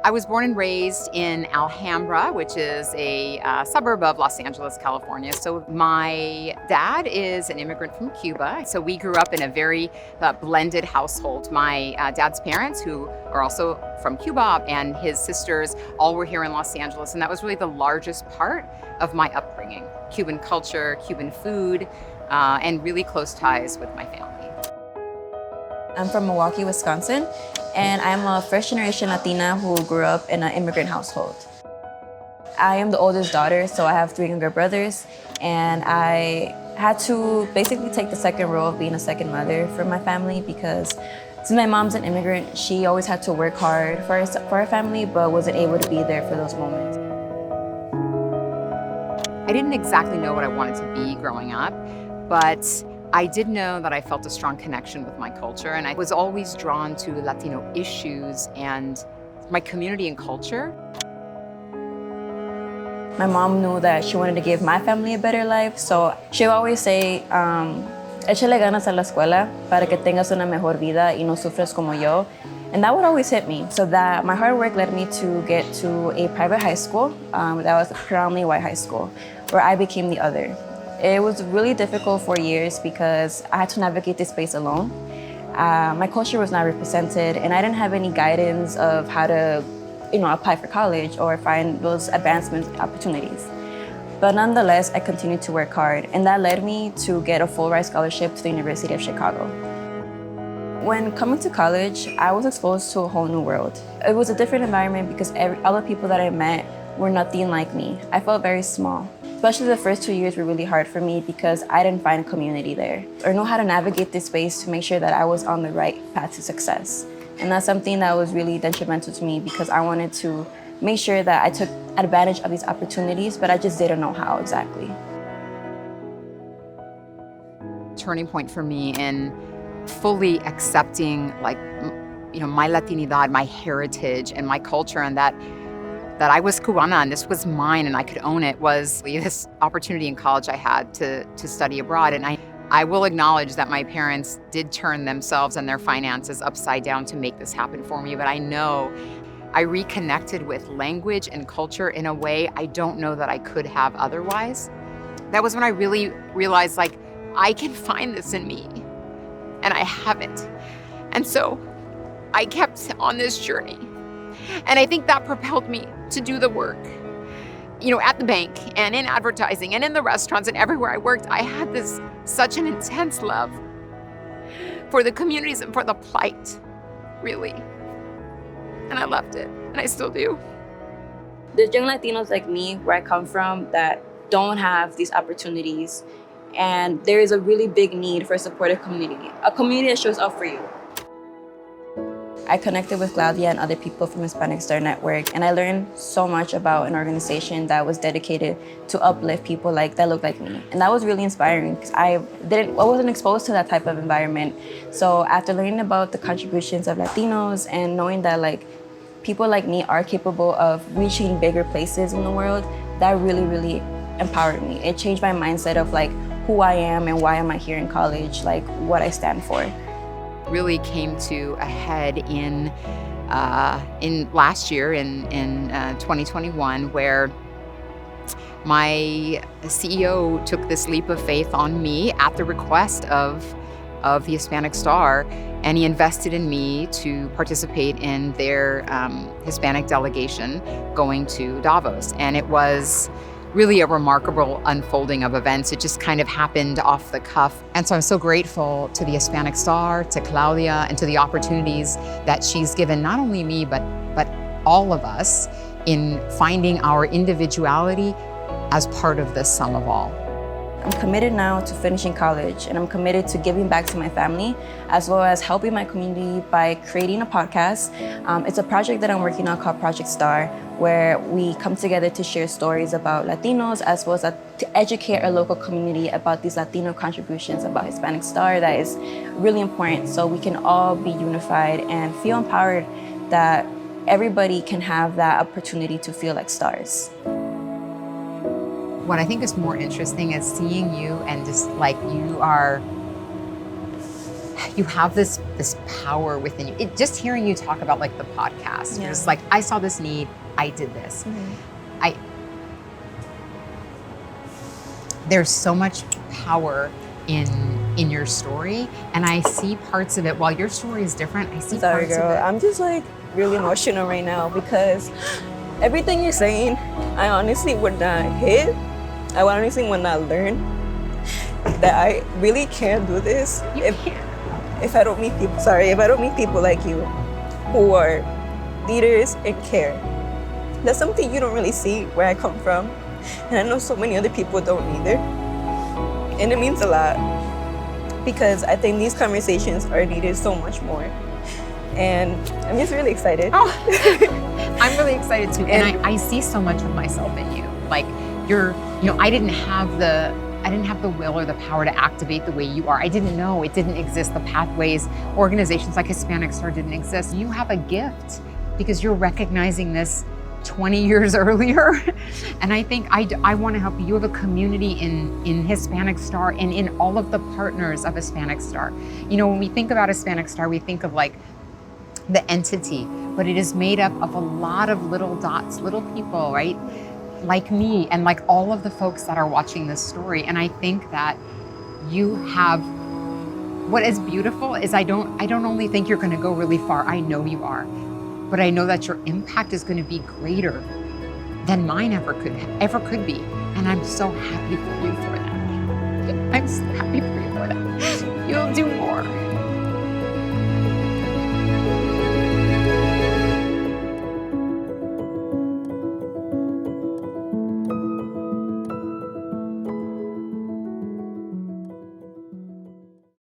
I was born and raised in Alhambra, which is a suburb of Los Angeles, California. So my dad is an immigrant from Cuba. So we grew up in a very blended household. My dad's parents, who are also from Cuba, and his sisters all were here in Los Angeles. And that was really the largest part of my upbringing. Cuban culture, Cuban food, and really close ties with my family. I'm from Milwaukee, Wisconsin, and I'm a first-generation Latina who grew up in an immigrant household. I am the oldest daughter, so I have 3 younger brothers, and I had to basically take the second role of being a second mother for my family because since my mom's an immigrant, she always had to work hard for our family, but wasn't able to be there for those moments. I didn't exactly know what I wanted to be growing up, but I did know that I felt a strong connection with my culture, and I was always drawn to Latino issues and my community and culture. My mom knew that she wanted to give my family a better life, so she would always say, échale ganas a la escuela para que tengas una mejor vida y no sufras como yo. And that would always hit me. So that my hard work led me to get to a private high school that was a predominantly white high school, where I became the other. It was really difficult for years because I had to navigate this space alone. My culture was not represented, and I didn't have any guidance of how to, apply for college or find those advancement opportunities. But nonetheless, I continued to work hard, and that led me to get a full-ride scholarship to the University of Chicago. When coming to college, I was exposed to a whole new world. It was a different environment because all the people that I met were nothing like me. I felt very small. Especially the first 2 years were really hard for me because I didn't find community there or know how to navigate this space to make sure that I was on the right path to success. And that's something that was really detrimental to me because I wanted to make sure that I took advantage of these opportunities, but I just didn't know how exactly. Turning point for me in fully accepting my Latinidad, my heritage and my culture, and that I was Cubana and this was mine and I could own it, was this opportunity in college I had to study abroad. And I will acknowledge that my parents did turn themselves and their finances upside down to make this happen for me. But I know I reconnected with language and culture in a way I don't know that I could have otherwise. That was when I really realized, I can find this in me, and I haven't. And so I kept on this journey. And I think that propelled me to do the work. At the bank and in advertising and in the restaurants and everywhere I worked, I had such an intense love for the communities and for the plight, really. And I loved it, and I still do. There's young Latinos like me, where I come from, that don't have these opportunities. And there is a really big need for a supportive community, a community that shows up for you. I connected with Claudia and other people from Hispanic Star Network, and I learned so much about an organization that was dedicated to uplift people that look like me. And that was really inspiring because I wasn't exposed to that type of environment. So after learning about the contributions of Latinos and knowing that people like me are capable of reaching bigger places in the world, that really, really empowered me. It changed my mindset of who I am and why am I here in college, what I stand for. Really came to a head in last year in 2021, where my CEO took this leap of faith on me at the request of the Hispanic Star, and he invested in me to participate in their Hispanic delegation going to Davos. And it was really a remarkable unfolding of events. It just kind of happened off the cuff. And so I'm so grateful to the Hispanic Star, to Claudia, and to the opportunities that she's given not only me, but all of us in finding our individuality as part of the sum of all. I'm committed now to finishing college, and I'm committed to giving back to my family, as well as helping my community by creating a podcast. It's a project that I'm working on called Project Star, where we come together to share stories about Latinos, as well as to educate our local community about these Latino contributions about Hispanic Star. That is really important, so we can all be unified and feel empowered that everybody can have that opportunity to feel like stars. What I think is more interesting is seeing you and just you are you have this power within you. Just hearing you talk about like the podcast, you're just like, I saw this need, I did this. There's so much power in your story, and I see parts of it. While your story is different, I see Sorry, parts girl. of it. I'm just like really emotional right now because everything you're saying, I honestly would not hit. I honestly would not learn that I really can't do this if I don't meet people. Sorry, if I don't meet people like you who are leaders and care. That's something you don't really see where I come from, and I know so many other people don't either. And it means a lot because I think these conversations are needed so much more. And I'm just really excited. Oh, I'm really excited too. And I see so much of myself in you. Like I didn't have the will or the power to activate the way you are. I didn't know, it didn't exist. The pathways, organizations like Hispanic Star didn't exist. You have a gift because you're recognizing this 20 years earlier. And I think I want to help you. You have a community in Hispanic Star and in all of the partners of Hispanic Star. When we think about Hispanic Star, we think of like the entity, but it is made up of a lot of little dots, little people, right? Like me and like all of the folks that are watching this story. And I think that you have, what is beautiful is I don't only think you're going to go really far. I know you are. But I know that your impact is going to be greater than mine ever could be. And I'm so happy for you for that. I'm so happy for you for that. You'll do more.